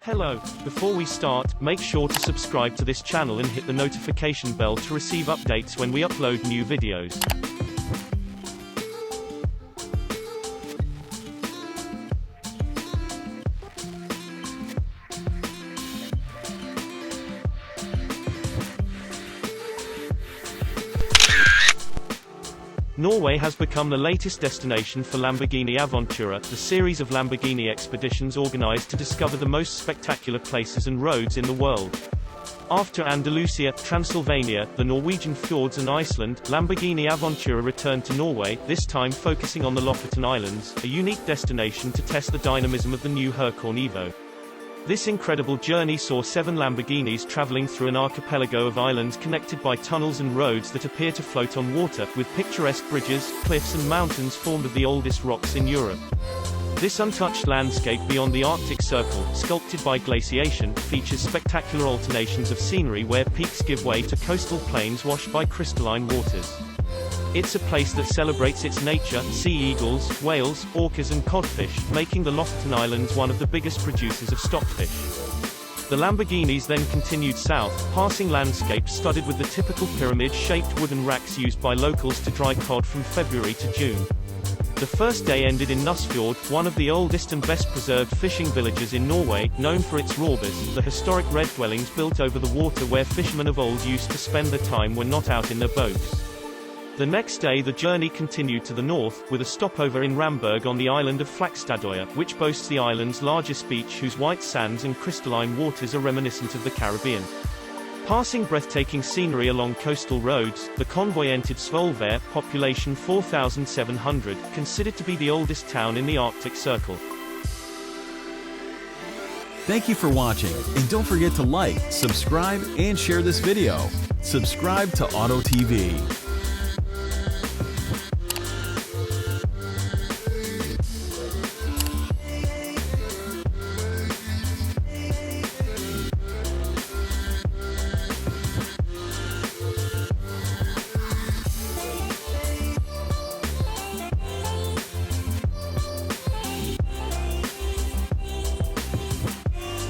Hello, before we start, make sure to subscribe to this channel and hit the notification bell to receive updates when we upload new videos. Norway has become the latest destination for Lamborghini Aventura, the series of Lamborghini expeditions organized to discover the most spectacular places and roads in the world. After Andalusia, Transylvania, the Norwegian fjords and Iceland, Lamborghini Avventura returned to Norway, this time focusing on the Lofoten Islands, a unique destination to test the dynamism of the new Huracán EVO. This incredible journey saw 7 Lamborghinis traveling through an archipelago of islands connected by tunnels and roads that appear to float on water, with picturesque bridges, cliffs and mountains formed of the oldest rocks in Europe. This untouched landscape beyond the Arctic Circle, sculpted by glaciation, features spectacular alternations of scenery where peaks give way to coastal plains washed by crystalline waters. It's a place that celebrates its nature, sea eagles, whales, orcas and codfish, making the Lofoten Islands one of the biggest producers of stockfish. The Lamborghinis then continued south, passing landscapes studded with the typical pyramid-shaped wooden racks used by locals to dry cod from February to June. The first day ended in Nusfjord, one of the oldest and best-preserved fishing villages in Norway, known for its rawbars, the historic red dwellings built over the water where fishermen of old used to spend their time when not out in their boats. The next day the journey continued to the north, with a stopover in Ramberg on the island of Flakstadøya, which boasts the island's largest beach whose white sands and crystalline waters are reminiscent of the Caribbean. Passing breathtaking scenery along coastal roads, the convoy entered Svolvær, population 4,700, considered to be the oldest town in the Arctic Circle. Thank you for watching, and don't forget to like, subscribe, and share this video. Subscribe to Auto TV.